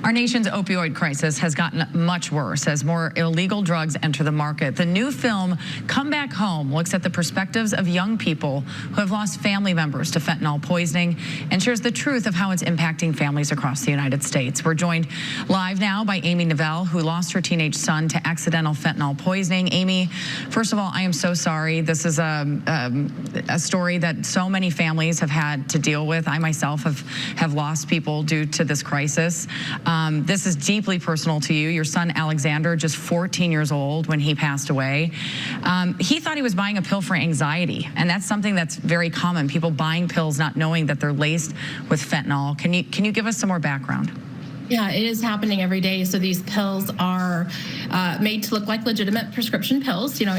Our nation's opioid crisis has gotten much worse as more illegal drugs enter the market. The new film, Come Back Home, looks at the perspectives of young people who have lost family members to fentanyl poisoning and shares the truth of how it's impacting families across the United States. We're joined live now by Amy Neville, who lost her teenage son to accidental fentanyl poisoning. Amy, first of all, I am so sorry. This is a story that so many families have had to deal with. I myself have lost people due to this crisis. This is deeply personal to you. Your son, Alexander, just 14 years old when he passed away. He thought he was buying a pill for anxiety, and that's something that's very common. People buying pills not knowing that they're laced with fentanyl. Can you give us some more background? Yeah, it is happening every day. So these pills are made to look like legitimate prescription pills. You know,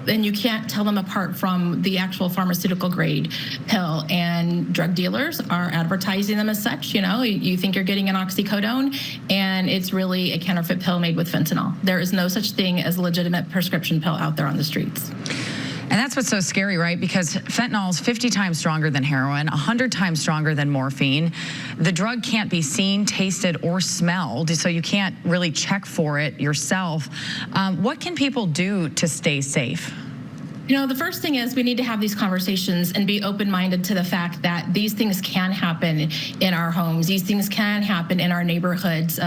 and you can't tell them apart from the actual pharmaceutical grade pill, and drug dealers are advertising them as such. You know, you think you're getting an oxycodone, and it's really a counterfeit pill made with fentanyl. There is no such thing as a legitimate prescription pill out there on the streets. And that's what's so scary, right? Because fentanyl is 50 times stronger than heroin, 100 times stronger than morphine. The drug can't be seen, tasted, or smelled, so you can't really check for it yourself. What can people do to stay safe? You know, the first thing is we need to have these conversations and be open-minded to the fact that these things can happen in our homes. These things can happen in our neighborhoods.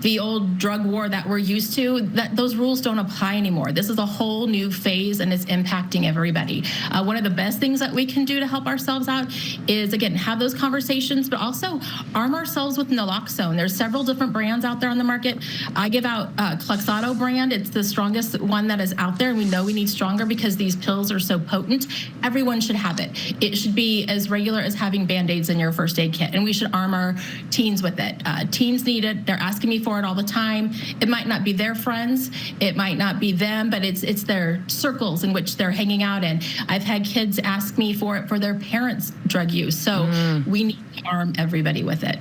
The old drug war that we're used to, those rules don't apply anymore. This is a whole new phase, and it's impacting everybody. One of the best things that we can do to help ourselves out is, again, have those conversations, but also arm ourselves with naloxone. There's several different brands out there on the market. I give out Klexado brand. It's the strongest one that is out there, and we know we need stronger because these pills are so potent. Everyone should have it. It should be as regular as having Band-Aids in your first aid kit, and we should arm our teens with it. Teens need it. They're asking me for it all the time. It might not be their friends. It might not be them, but it's their circles in which they're hanging out in. I've had kids ask me for it for their parents' drug use, so we need to arm everybody with it.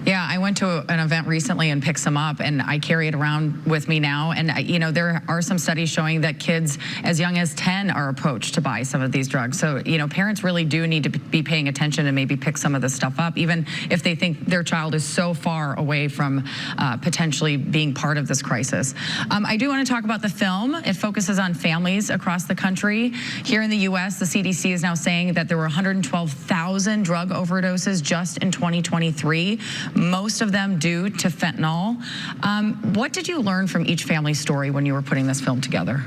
Yeah, I went to an event recently and picked some up, and I carry it around with me now. And you know, there are some studies showing that kids as young as 10 are approached to buy some of these drugs. So, you know, parents really do need to be paying attention and maybe pick some of this stuff up, even if they think their child is so far away from potentially being part of this crisis. I do want to talk about the film. It focuses on families across the country. Here in the U.S., the CDC is now saying that there were 112,000 drug overdoses just in 2023. Most of them due to fentanyl. What did you learn from each family's story when you were putting this film together?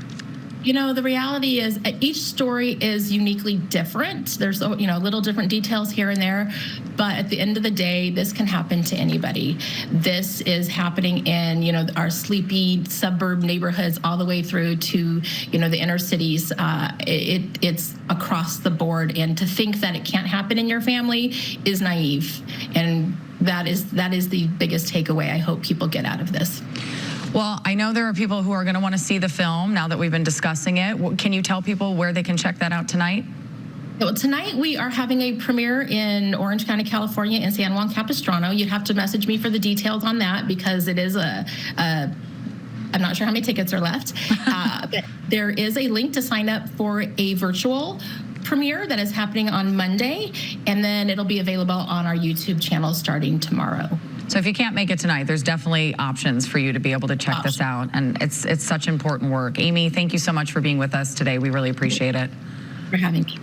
You know, the reality is each story is uniquely different. There's, you know, little different details here and there, but at the end of the day, this can happen to anybody. This is happening in, you know, our sleepy suburb neighborhoods all the way through to, you know, the inner cities. It's across the board, and to think that it can't happen in your family is naive. And that is the biggest takeaway I hope people get out of this. Well, I know there are people who are going to want to see the film now that we've been discussing it. Can you tell people where they can check that out tonight? Well, tonight we are having a premiere in Orange County, California, in San Juan Capistrano. You'd have to message me for the details on that, because it is I'm not sure how many tickets are left, but there is a link to sign up for a virtual premiere that is happening on Monday, and then it'll be available on our YouTube channel starting tomorrow. So if you can't make it tonight, there's definitely options for you to be able to check this out, and it's such important work. Amy, thank you so much for being with us today. We really appreciate it. For having me.